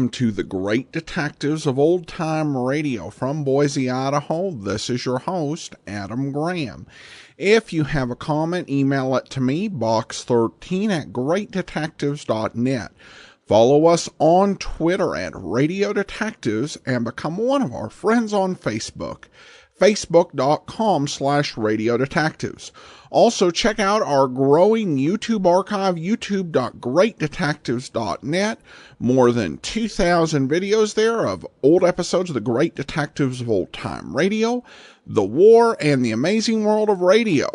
welcome to the Great Detectives of Old Time Radio from Boise, Idaho. This is your host, Adam Graham. If you have a comment, email it to me, box13@greatdetectives.net. Follow us on Twitter at Radio Detectives and become one of our friends on Facebook, facebook.com/Radio Detectives. Also, check out our growing YouTube archive, youtube.greatdetectives.net. More than 2,000 videos there of old episodes of the Great Detectives of Old Time Radio, The War, and the Amazing World of Radio.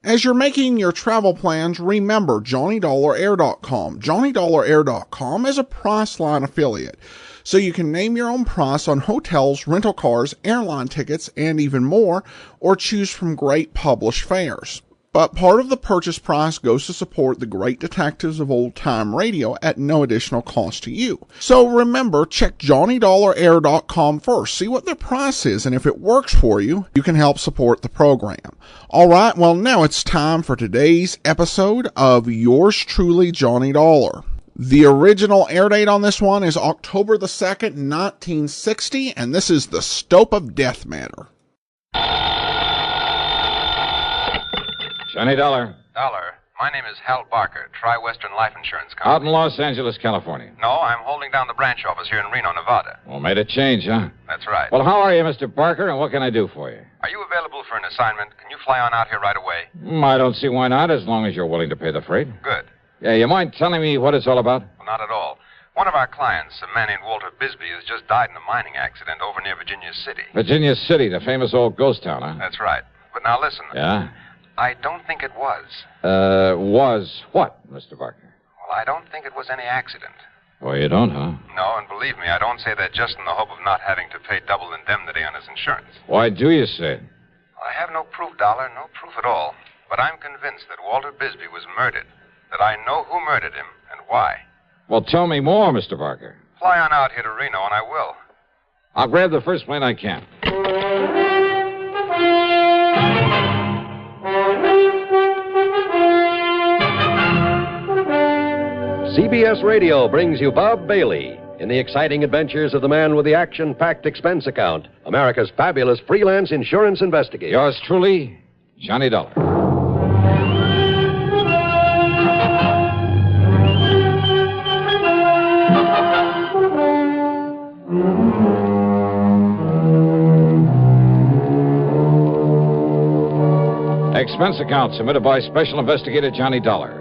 As you're making your travel plans, remember JohnnyDollarAir.com. JohnnyDollarAir.com is a Priceline affiliate, so you can name your own price on hotels, rental cars, airline tickets, and even more, or choose from great published fares. But part of the purchase price goes to support the Great Detectives of Old Time Radio at no additional cost to you. So remember, check JohnnyDollarAir.com first. See what their price is, and if it works for you, you can help support the program. All right, well, now it's time for today's episode of Yours Truly, Johnny Dollar. The original air date on this one is October the 2nd, 1960, and this is the Stope of Death Matter. Johnny Dollar. Dollar. My name is Hal Barker, Tri-Western Life Insurance Company. Out in Los Angeles, California. No, I'm holding down the branch office here in Reno, Nevada. Well, made a change, huh? That's right. Well, how are you, Mr. Barker, and what can I do for you? Are you available for an assignment? Can you fly on out here right away? I don't see why not, as long as you're willing to pay the freight. Good. Yeah, you mind telling me what it's all about? Well, not at all. One of our clients, a man named Walter Bisbee, has just died in a mining accident over near Virginia City. Virginia City, the famous old ghost town, huh? That's right. But now listen. Yeah? I don't think it was. Was what, Mr. Barker? Well, I don't think it was any accident. Oh, you don't, huh? No, and believe me, I don't say that just in the hope of not having to pay double indemnity on his insurance. Why do you say it? I have no proof, Dollar, no proof at all. But I'm convinced that Walter Bisbee was murdered. That I know who murdered him and why. Well, tell me more, Mr. Barker. Fly on out here to Reno, and I will. I'll grab the first plane I can. CBS Radio brings you Bob Bailey in the exciting adventures of the man with the action-packed expense account, America's fabulous freelance insurance investigator. Yours truly, Johnny Dollar. Expense account submitted by Special Investigator Johnny Dollar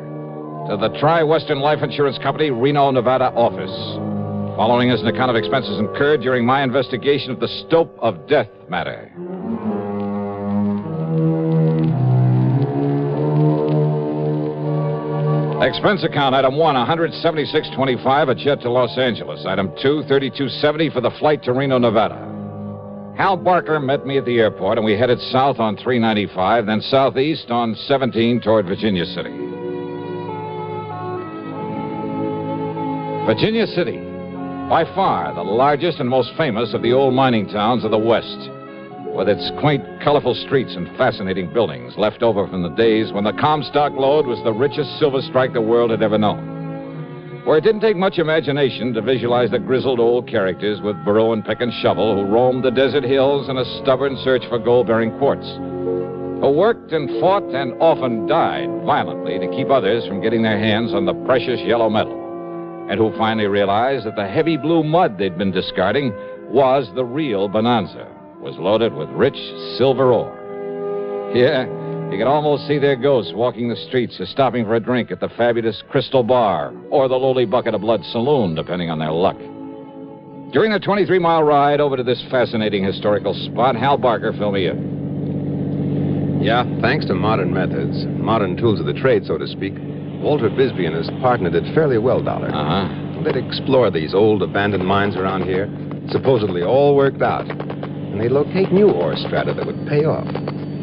to the Tri-Western Life Insurance Company, Reno, Nevada office. Following is an account of expenses incurred during my investigation of the Stope of Death matter. Expense account, item 1, $176.25, a jet to Los Angeles. Item 2, $32.70 for the flight to Reno, Nevada. Hal Barker met me at the airport, and we headed south on 395, then southeast on 17 toward Virginia City. Virginia City, by far the largest and most famous of the old mining towns of the West, with its quaint, colorful streets and fascinating buildings left over from the days when the Comstock Lode was the richest silver strike the world had ever known. Where it didn't take much imagination to visualize the grizzled old characters with burrow and pick and shovel who roamed the desert hills in a stubborn search for gold-bearing quartz, who worked and fought and often died violently to keep others from getting their hands on the precious yellow metal, and who finally realized that the heavy blue mud they'd been discarding was the real bonanza, was loaded with rich silver ore. Yeah, you could almost see their ghosts walking the streets or stopping for a drink at the fabulous Crystal Bar or the lowly Bucket of Blood Saloon, depending on their luck. During the 23-mile ride over to this fascinating historical spot, Hal Barker filled me in. Yeah, thanks to modern methods, modern tools of the trade, so to speak, Walter Bisbee and his partner did fairly well, Dollar. Uh-huh. They'd explored these old abandoned mines around here, supposedly all worked out, and they'd locate new ore strata that would pay off.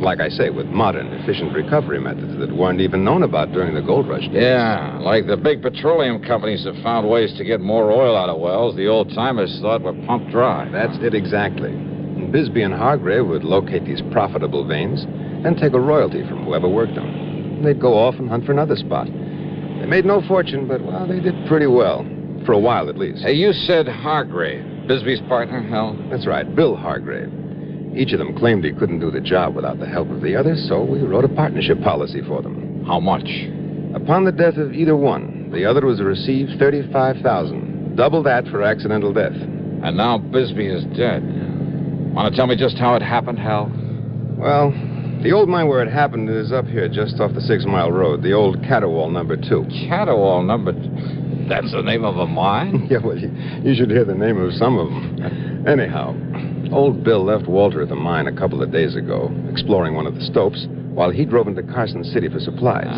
Like I say, with modern, efficient recovery methods that weren't even known about during the gold rush days. Yeah, like the big petroleum companies that found ways to get more oil out of wells the old-timers thought were pumped dry. That's it exactly. And Bisbee and Hargrave would locate these profitable veins and take a royalty from whoever worked them. They'd go off and hunt for another spot. They made no fortune, but, well, they did pretty well. For a while, at least. Hey, you said Hargrave, Bisbee's partner, Hal? That's right, Bill Hargrave. Each of them claimed he couldn't do the job without the help of the other, so we wrote a partnership policy for them. How much? Upon the death of either one, the other was to receive $35,000. Double that for accidental death. And now Bisbee is dead. Want to tell me just how it happened, Hal? Well, the old mine where it happened is up here just off the 6 Mile Road, the old Caterwall number 2. Caterwall number... That's the name of a mine? Yeah, well, you should hear the name of some of them. Anyhow, old Bill left Walter at the mine a couple of days ago, exploring one of the stopes, while he drove into Carson City for supplies.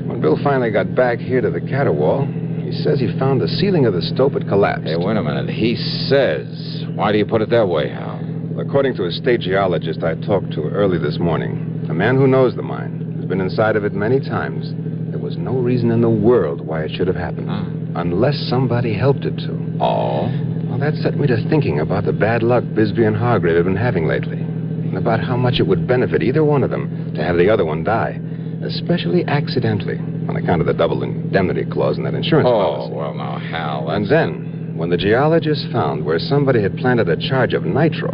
When Bill finally got back here to the Caterwall, he says he found the ceiling of the stope had collapsed. Hey, wait a minute. He says. Why do you put it that way, Hal? According to a state geologist I talked to early this morning, a man who knows the mine, has been inside of it many times, there was no reason in the world why it should have happened. Unless somebody helped it to. Oh? Well, that set me to thinking about the bad luck Bisbee and Hargrave have been having lately. And about how much it would benefit either one of them to have the other one die. Especially accidentally, on account of the double indemnity clause in that insurance policy. Oh, well, now, Hal, And then, when the geologists found where somebody had planted a charge of nitro...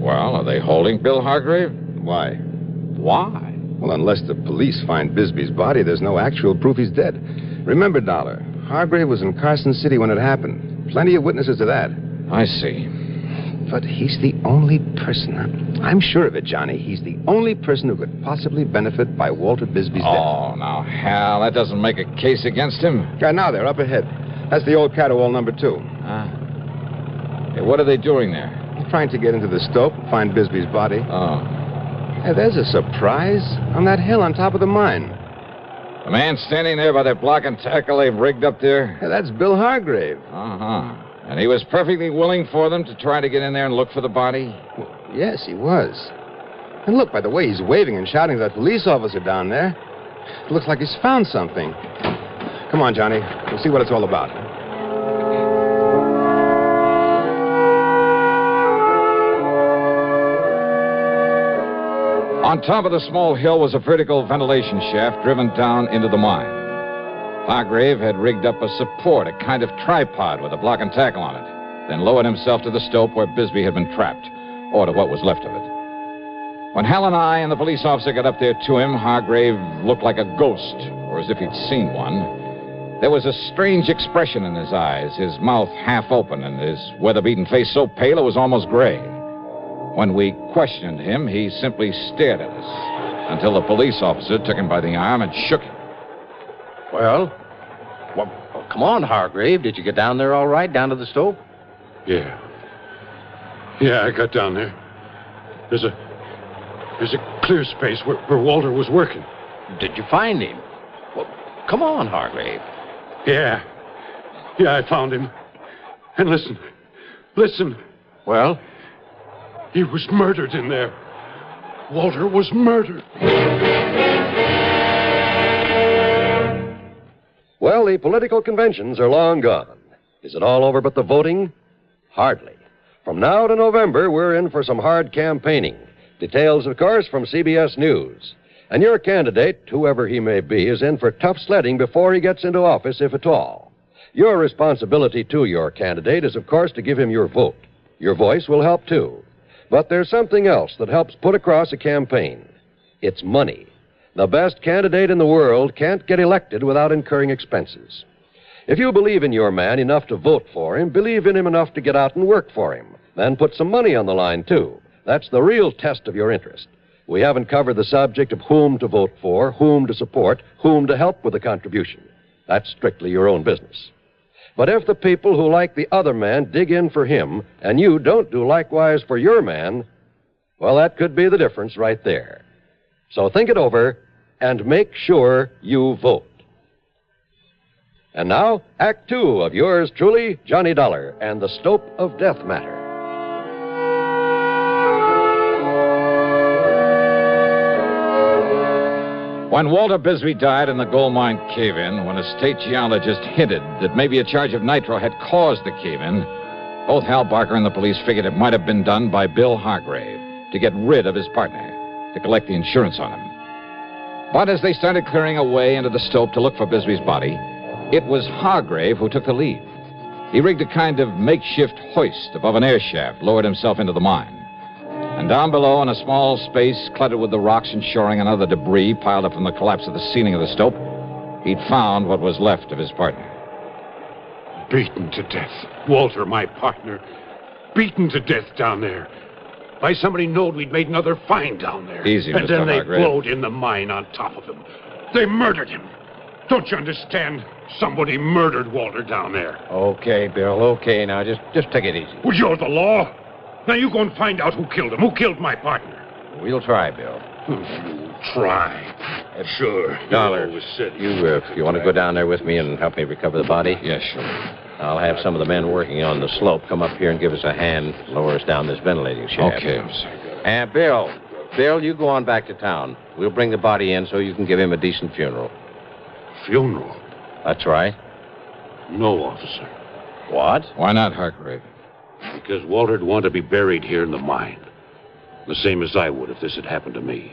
Well, are they holding Bill Hargrave? Why? Why? Well, unless the police find Bisbee's body, there's no actual proof he's dead. Remember, Dollar, Hargrave was in Carson City when it happened. Plenty of witnesses to that. I see. But he's the only person... I'm sure of it, Johnny. He's the only person who could possibly benefit by Walter Bisbee's death. Oh, now, Hal, that doesn't make a case against him. Now they're up ahead. That's the old Caterwall number 2. Hey, what are they doing there? Trying to get into the stope and find Bisbee's body. Oh. Hey, there's a surprise on that hill on top of the mine. The man standing there by that block and tackle they've rigged up there? Hey, that's Bill Hargrave. Uh-huh. And he was perfectly willing for them to try to get in there and look for the body? Well, yes, he was. And look, by the way he's waving and shouting at that police officer down there. It looks like he's found something. Come on, Johnny. We'll see what it's all about. On top of the small hill was a vertical ventilation shaft driven down into the mine. Hargrave had rigged up a support, a kind of tripod with a block and tackle on it, then lowered himself to the stope where Bisbee had been trapped, or to what was left of it. When Hal and I and the police officer got up there to him, Hargrave looked like a ghost, or as if he'd seen one. There was a strange expression in his eyes, his mouth half open, and his weather-beaten face so pale it was almost gray. When we questioned him, he simply stared at us until the police officer took him by the arm and shook him. Well, come on, Hargrave. Did you get down there all right, down to the stope? Yeah, I got down there. There's a clear space where Walter was working. Did you find him? Well, come on, Hargrave. Yeah, I found him. And listen. Well? He was murdered in there. Walter was murdered. Well, the political conventions are long gone. Is it all over but the voting? Hardly. From now to November, we're in for some hard campaigning. Details, of course, from CBS News. And your candidate, whoever he may be, is in for tough sledding before he gets into office, if at all. Your responsibility to your candidate is, of course, to give him your vote. Your voice will help, too. But there's something else that helps put across a campaign. It's money. The best candidate in the world can't get elected without incurring expenses. If you believe in your man enough to vote for him, believe in him enough to get out and work for him, then put some money on the line, too. That's the real test of your interest. We haven't covered the subject of whom to vote for, whom to support, whom to help with the contribution. That's strictly your own business. But if the people who like the other man dig in for him, and you don't do likewise for your man, well, that could be the difference right there. So think it over and make sure you vote. And now, Act Two of yours truly, Johnny Dollar and the Stope of Death Matter. When Walter Bisbee died in the gold mine cave-in, when a state geologist hinted that maybe a charge of nitro had caused the cave-in, both Hal Barker and the police figured it might have been done by Bill Hargrave to get rid of his partner, to collect the insurance on him. But as they started clearing away into the stope to look for Bisbee's body, It was Hargrave who took the lead. He rigged a kind of makeshift hoist above an air shaft, lowered himself into the mine. And down below, in a small space cluttered with the rocks and shoring and other debris piled up from the collapse of the ceiling of the stope, he'd found what was left of his partner. Beaten to death. Walter, my partner, beaten to death down there. By somebody knowed we'd made another find down there. Easy, and Mr. then they Hargrave. blowed in the mine on top of him. They murdered him. Don't you understand? Somebody murdered Walter down there. Okay, Bill, okay. Now, just take it easy. Well, you're the law. Now you go and find out who killed him. Who killed my partner? We'll try, Bill. You try. Sure. Dollar, always said you want to go down there with me and help me recover the body? Yes, sure. I'll have some of the men working on the slope come up here and give us a hand, lower us down this ventilating shaft. Okay, officer. And Bill, you go on back to town. We'll bring the body in so you can give him a decent funeral. Funeral? That's right. No, officer. What? Why not, Hargrave? Because Walter'd want to be buried here in the mine. The same as I would if this had happened to me.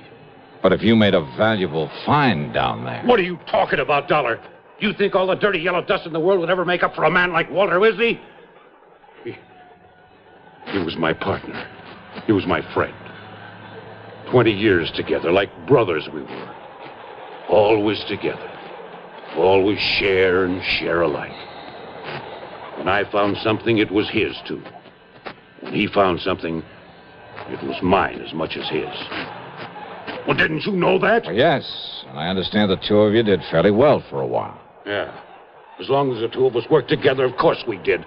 But if you made a valuable find down there... What are you talking about, Dollar? You think all the dirty yellow dust in the world would ever make up for a man like Walter Wesley? He was my partner. He was my friend. 20 years together, like brothers we were. Always together. Always share and share alike. When I found something, it was his, too. When he found something, it was mine as much as his. Well, didn't you know that? Well, yes, and I understand the two of you did fairly well for a while. Yeah. As long as the two of us worked together, of course we did.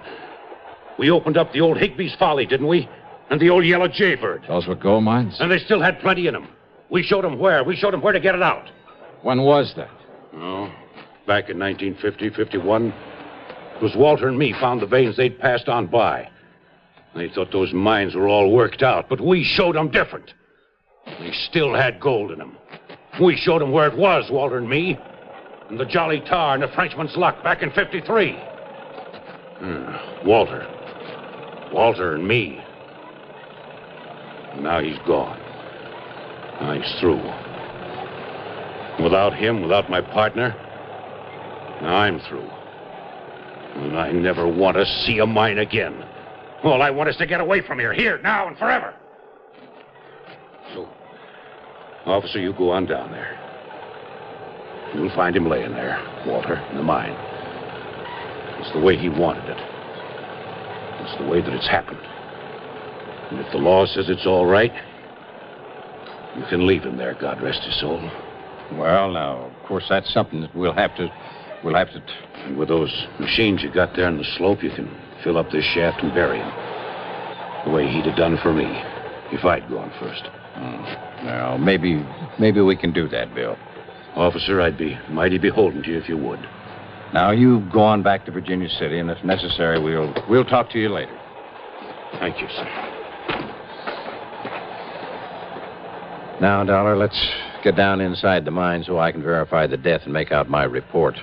We opened up the old Higby's Folly, didn't we? And the old Yellow Jaybird. Those were gold mines? And they still had plenty in them. We showed them where. We showed them where to get it out. When was that? Oh, back in 1950, 51. It was Walter and me found the veins they'd passed on by. They thought those mines were all worked out, but we showed them different. They still had gold in them. We showed them where it was, Walter and me. And the Jolly Tar and the Frenchman's Luck back in 53. Walter and me. Now he's gone. Now he's through. Without him, without my partner, now I'm through. And I never want to see a mine again. All I want is to get away from here, now and forever. So, officer, you go on down there. You'll find him laying there, Walter, in the mine. It's the way he wanted it. It's the way that it's happened. And if the law says it's all right, you can leave him there, God rest his soul. Well, now, of course, that's something that we'll have to... And with those machines you got there on the slope, you can fill up this shaft and bury him. The way he'd have done for me, if I'd gone first. Well, maybe we can do that, Bill. Officer, I'd be mighty beholden to you if you would. Now, you go on back to Virginia City, and if necessary, we'll talk to you later. Thank you, sir. Now, Dollar, let's get down inside the mine so I can verify the death and make out my report.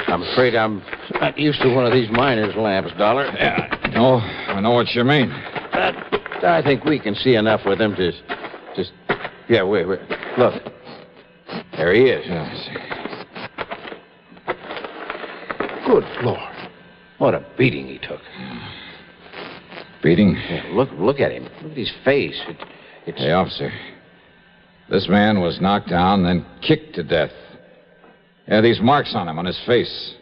I'm afraid I'm not used to one of these miner's lamps, Dollar. Yeah, I know what you mean. But I think we can see enough with him to just... Yeah, wait. Look. There he is. Yeah, I see. Good Lord. What a beating he took. Beating? Yeah, look at him. Look at his face. It's... Hey, officer. This man was knocked down, then kicked to death. Yeah, these marks on him, on his face.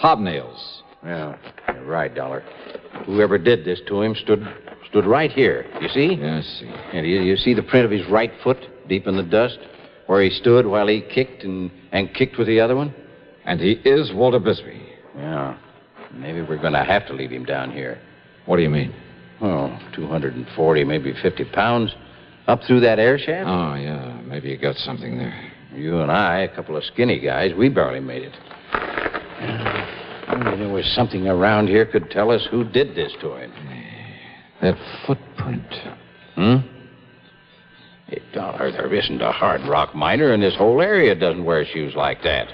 Hobnails. Yeah, you're right, Dollar. Whoever did this to him stood right here. You see? Yeah, I see. And you see the print of his right foot deep in the dust? Where he stood while he kicked and kicked with the other one? And he is Walter Bisbee. Yeah. Maybe we're going to have to leave him down here. What do you mean? Oh, 240, maybe 50 pounds. Up through that air shaft? Oh, yeah. Maybe you got something there. You and I, a couple of skinny guys, we barely made it. Maybe there was something around here could tell us who did this to him. That footprint. Hey, Dollar, there isn't a hard rock miner in this whole area doesn't wear shoes like that.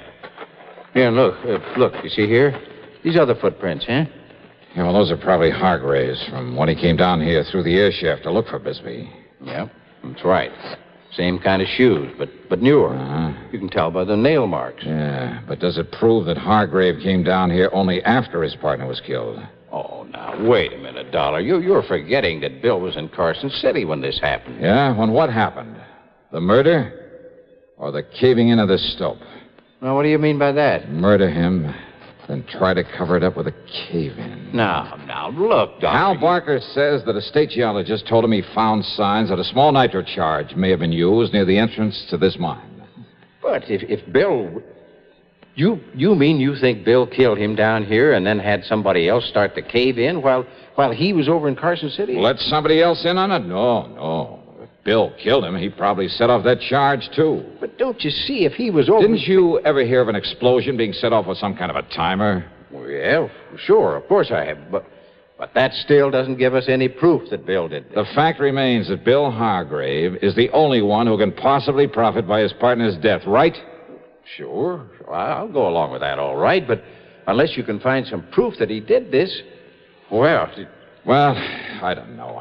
Here, look, you see here? These other footprints, huh? Yeah, well, those are probably Hargrave's from when he came down here through the air shaft to look for Bisbee. Yep, that's right. Same kind of shoes, but newer. You can tell by the nail marks. Yeah, but does it prove that Hargrave came down here only after his partner was killed? Oh, now, wait a minute, Dollar. You're forgetting that Bill was in Carson City when this happened. Yeah? When what happened? The murder or the caving in of the Stope? Now, what do you mean by that? Murder him, then try to cover it up with a cave-in. Now, look, Dollar. Hal Barker says that a state geologist told him he found signs that a small nitro charge may have been used near the entrance to this mine. But if Bill... You mean you think Bill killed him down here and then had somebody else start the cave-in while he was over in Carson City? Let somebody else in on it? No. If Bill killed him, he probably set off that charge, too. But don't you see, if he was over... Didn't you ever hear of an explosion being set off with some kind of a timer? Well, yeah, sure, of course I have. But that still doesn't give us any proof that Bill did this. The fact remains that Bill Hargrave is the only one who can possibly profit by his partner's death, right? Sure, I'll go along with that, all right. But unless you can find some proof that he did this, well... Well, I don't know.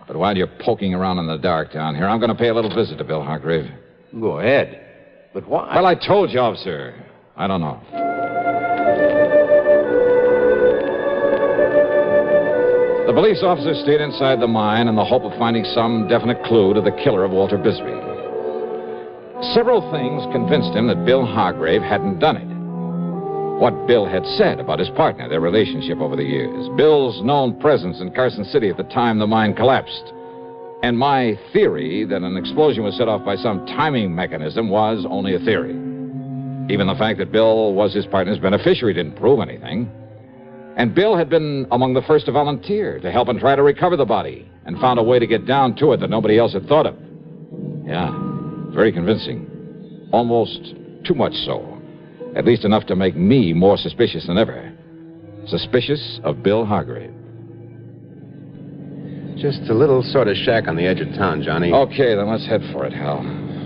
But while you're poking around in the dark down here, I'm going to pay a little visit to Bill Hargrave. Go ahead. But why? Well, I told you, officer. I don't know. The police officer stayed inside the mine in the hope of finding some definite clue to the killer of Walter Bisbee. Several things convinced him that Bill Hargrave hadn't done it. What Bill had said about his partner, their relationship over the years, Bill's known presence in Carson City at the time the mine collapsed, and my theory that an explosion was set off by some timing mechanism was only a theory. Even the fact that Bill was his partner's beneficiary didn't prove anything. And Bill had been among the first to volunteer to help and try to recover the body and found a way to get down to it that nobody else had thought of. Yeah. Very convincing. Almost too much so. At least enough to make me more suspicious than ever. Suspicious of Bill Hargrave. Just a little sort of shack on the edge of town, Johnny. Okay, then let's head for it, Hal.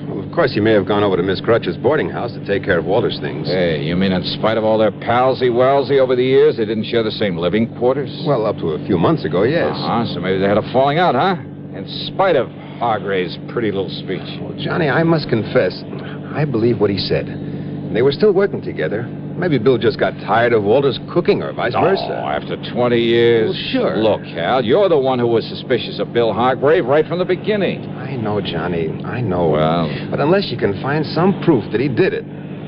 Well, of course, he may have gone over to Miss Crutch's boarding house to take care of Walter's things. Hey, you mean in spite of all their palsy-walsy over the years, they didn't share the same living quarters? Well, up to a few months ago, yes. So maybe they had a falling out, huh? In spite of Hargrave's pretty little speech. Well, Johnny, I must confess, I believe what he said. They were still working together. Maybe Bill just got tired of Walter's cooking or vice versa. After 20 years. Well, sure. Look, Hal, you're the one who was suspicious of Bill Hargrave right from the beginning. I know, Johnny. I know. Well... But unless you can find some proof that he did it,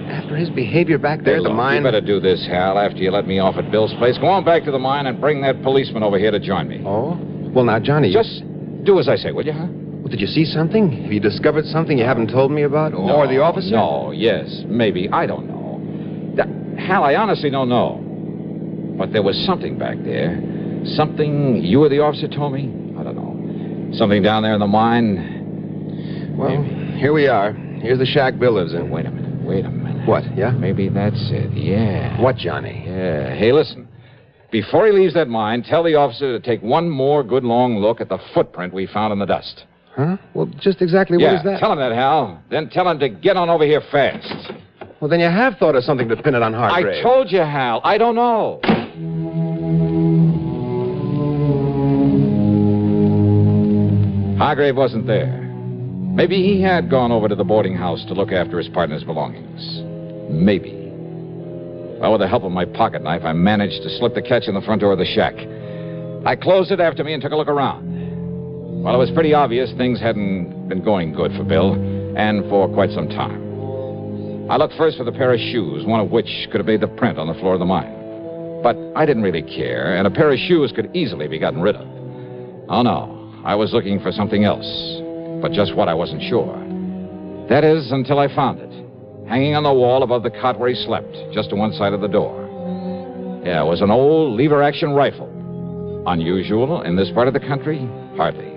after his behavior back there at the mine... You better do this, Hal, after you let me off at Bill's place. Go on back to the mine and bring that policeman over here to join me. Oh? Well, now, Johnny... Just do as I say, will you, huh? Well, did you see something? Have you discovered something you haven't told me about? Or the officer? No, yes, maybe. I don't know. Hal, I honestly don't know. But there was something back there. Something you or the officer told me? I don't know. Something down there in the mine. Well, here we are. Here's the shack Bill lives in. Wait a minute. What, yeah? Maybe that's it, yeah. What, Johnny? Yeah. Hey, listen. Before he leaves that mine, tell the officer to take one more good long look at the footprint we found in the dust. Huh? Well, just exactly what is that? Tell him that, Hal. Then tell him to get on over here fast. Well, then you have thought of something to pin it on Hargrave. I told you, Hal. I don't know. Hargrave wasn't there. Maybe he had gone over to the boarding house to look after his partner's belongings. Maybe. Well, with the help of my pocket knife, I managed to slip the catch in the front door of the shack. I closed it after me and took a look around. Well, it was pretty obvious things hadn't been going good for Bill, and for quite some time. I looked first for the pair of shoes, one of which could have made the print on the floor of the mine. But I didn't really care, and a pair of shoes could easily be gotten rid of. Oh, no. I was looking for something else, but just what I wasn't sure. That is, until I found it, hanging on the wall above the cot where he slept, just to one side of the door. Yeah, it was an old lever-action rifle. Unusual in this part of the country? Hardly.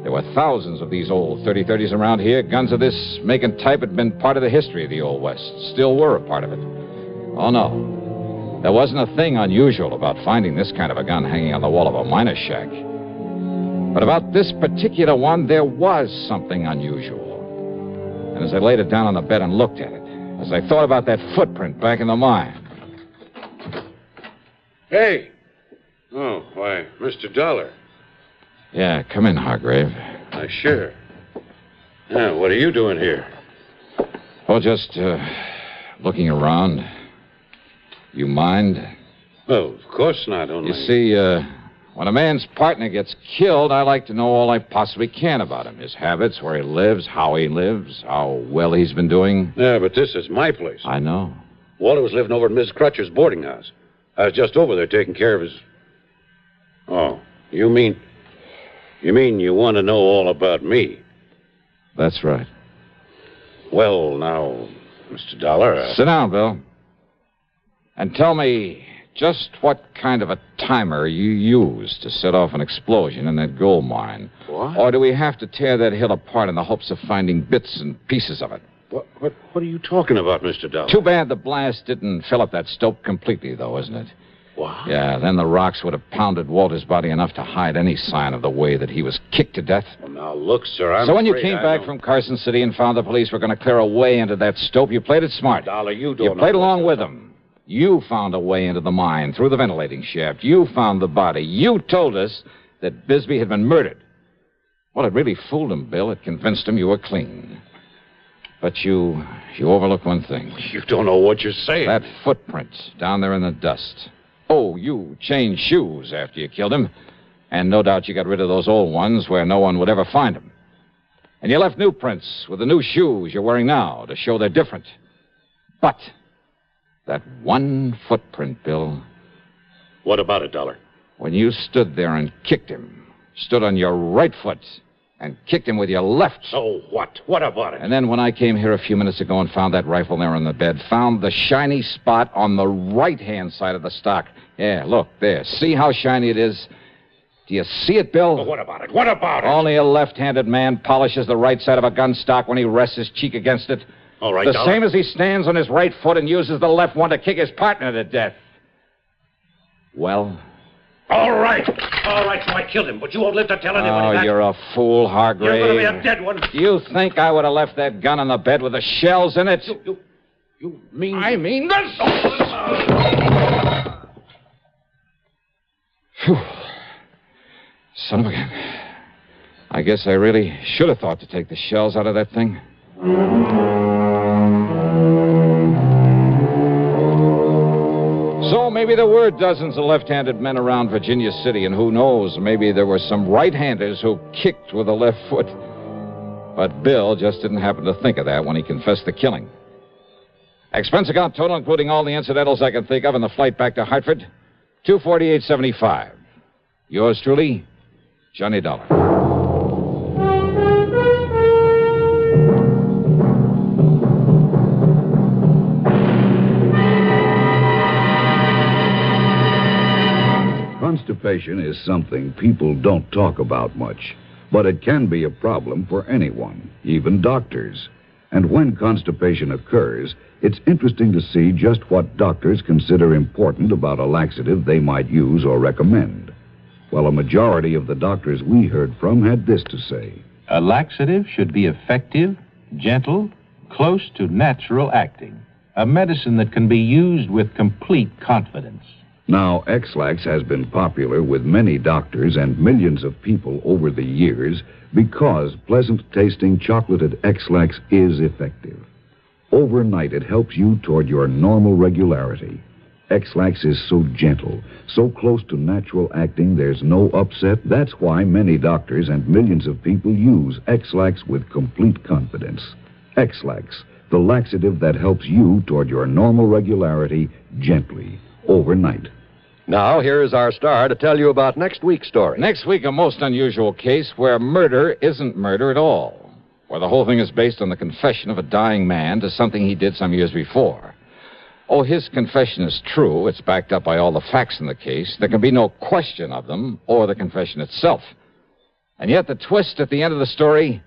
There were thousands of these old 30-30s around here. Guns of this make and type had been part of the history of the Old West. Still were a part of it. Oh, no. There wasn't a thing unusual about finding this kind of a gun hanging on the wall of a miner's shack. But about this particular one, there was something unusual. And as I laid it down on the bed and looked at it, as I thought about that footprint back in the mine, Hey. Oh, why, Mr. Dollar. Yeah, come in, Hargrave. Sure. Yeah, what are you doing here? Oh, just looking around. You mind? Well, of course not, only... You see, when a man's partner gets killed, I like to know all I possibly can about him. His habits, where he lives, how well he's been doing. Yeah, but this is my place. I know. Walter was living over at Mrs. Crutcher's boarding house. I was just over there taking care of his... Oh, you mean you want to know all about me? That's right. Well, now, Mr. Dollar... Sit down, Bill. And tell me just what kind of a timer you used to set off an explosion in that gold mine. What? Or do we have to tear that hill apart in the hopes of finding bits and pieces of it? What are you talking about, Mr. Dollar? Too bad the blast didn't fill up that stope completely, though, isn't it? What? Yeah, then the rocks would have pounded Walter's body enough to hide any sign of the way that he was kicked to death. Well, now, look, sir, So when you came back from Carson City and found the police were going to clear a way into that stope, you played it smart. Dollar, you don't You played along with them. You found a way into the mine through the ventilating shaft. You found the body. You told us that Bisbee had been murdered. Well, it really fooled him, Bill. It convinced him you were clean. But you overlooked one thing. You don't know what you're saying. That footprint down there in the dust. Oh, you changed shoes after you killed him. And no doubt you got rid of those old ones where no one would ever find them. And you left new prints with the new shoes you're wearing now to show they're different. But that one footprint, Bill. What about it, Dollar? When you stood there and kicked him, stood on your right foot and kicked him with your left. So what? What about it? And then when I came here a few minutes ago and found that rifle there on the bed, found the shiny spot on the right-hand side of the stock. Yeah, look, there. See how shiny it is? Do you see it, Bill? Well, what about it? What about it? Only a left-handed man polishes the right side of a gun stock when he rests his cheek against it. All right, The Dollar. same as he stands on his right foot and uses the left one to kick his partner to death. Well? All right, so I killed him, but you won't live to tell anybody that. Oh, you're a fool, Hargrave. You're going to be a dead one. Do you think I would have left that gun on the bed with the shells in it? You mean... I mean this! Phew. Son of a gun. I guess I really should have thought to take the shells out of that thing. So maybe there were dozens of left-handed men around Virginia City, and who knows, maybe there were some right-handers who kicked with the left foot. But Bill just didn't happen to think of that when he confessed the killing. Expense account total, including all the incidentals I can think of, and the flight back to Hartford, $248.75. Yours truly, Johnny Dollar. Constipation is something people don't talk about much, but it can be a problem for anyone, even doctors. And when constipation occurs, it's interesting to see just what doctors consider important about a laxative they might use or recommend. Well, a majority of the doctors we heard from had this to say. A laxative should be effective, gentle, close to natural acting. A medicine that can be used with complete confidence. Now, X-Lax has been popular with many doctors and millions of people over the years because pleasant-tasting chocolated X-Lax is effective. Overnight, it helps you toward your normal regularity. X-Lax is so gentle, so close to natural acting, there's no upset. That's why many doctors and millions of people use X-Lax with complete confidence. X-Lax, the laxative that helps you toward your normal regularity gently, overnight. Now, here's our star to tell you about next week's story. Next week, a most unusual case where murder isn't murder at all. Where the whole thing is based on the confession of a dying man to something he did some years before. Oh, his confession is true. It's backed up by all the facts in the case. There can be no question of them or the confession itself. And yet the twist at the end of the story,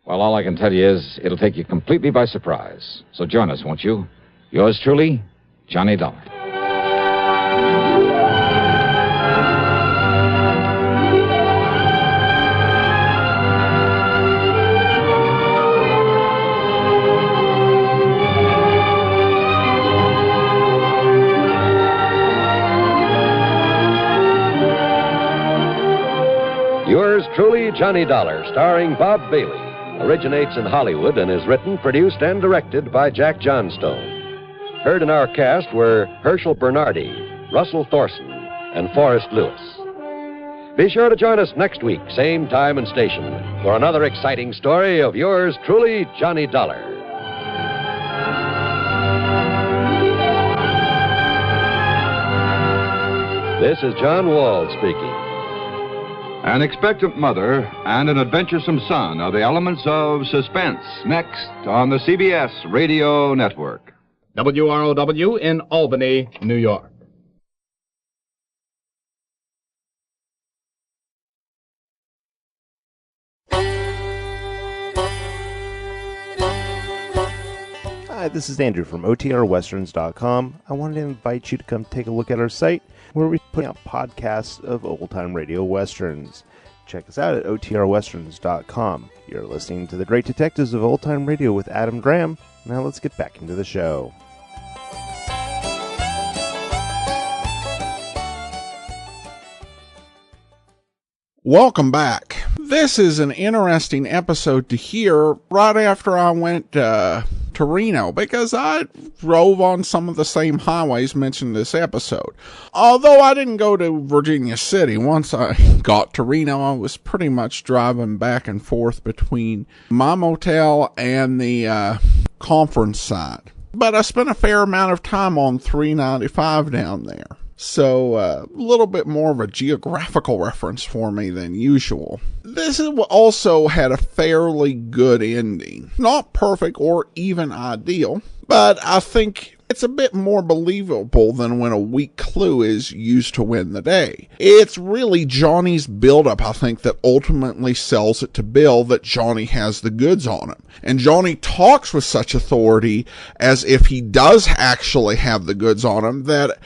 well, all I can tell you is it'll take you completely by surprise. So join us, won't you? Yours truly, Johnny Dollar. Yours truly, Johnny Dollar, starring Bob Bailey, originates in Hollywood and is written, produced, and directed by Jack Johnstone. Heard in our cast were Herschel Bernardi, Russell Thorson, and Forrest Lewis. Be sure to join us next week, same time and station, for another exciting story of yours truly, Johnny Dollar. This is John Wall speaking. An expectant mother and an adventuresome son are the elements of suspense. Next on the CBS Radio Network. WROW in Albany, New York. Hi, this is Andrew from OTRWesterns.com. I wanted to invite you to come take a look at our site where we put out podcasts of old-time radio westerns. Check us out at OTRWesterns.com. You're listening to The Great Detectives of Old Time Radio with Adam Graham. Now let's get back into the show. Welcome back. This is an interesting episode to hear right after I went to Reno, because I drove on some of the same highways mentioned in this episode. Although I didn't go to Virginia City, once I got to Reno, I was pretty much driving back and forth between my motel and the conference site. But I spent a fair amount of time on 395 down there. So a little bit more of a geographical reference for me than usual. This also had a fairly good ending. Not perfect or even ideal, but I think it's a bit more believable than when a weak clue is used to win the day. It's really Johnny's buildup, I think, that ultimately sells it to Bill that Johnny has the goods on him. And Johnny talks with such authority as if he does actually have the goods on him, that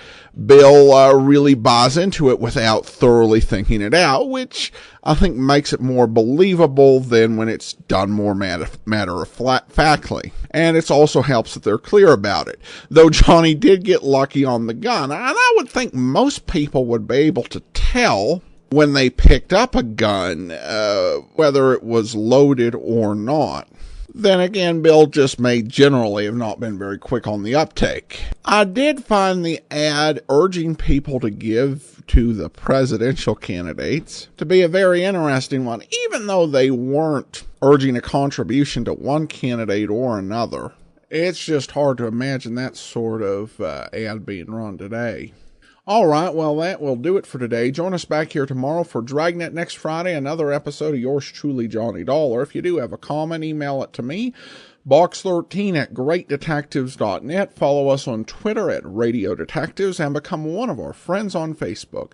Bill really buys into it without thoroughly thinking it out, which I think makes it more believable than when it's done more matter-of-factly. And it also helps that they're clear about it. Though Johnny did get lucky on the gun, and I would think most people would be able to tell when they picked up a gun, whether it was loaded or not. Then again, Bill just may generally have not been very quick on the uptake. I did find the ad urging people to give to the presidential candidates to be a very interesting one, even though they weren't urging a contribution to one candidate or another. It's just hard to imagine that sort of ad being run today. All right, well, that will do it for today. Join us back here tomorrow for Dragnet next Friday, another episode of yours truly, Johnny Dollar. If you do have a comment, email it to me, box13@greatdetectives.net. Follow us on Twitter at Radio Detectives and become one of our friends on Facebook.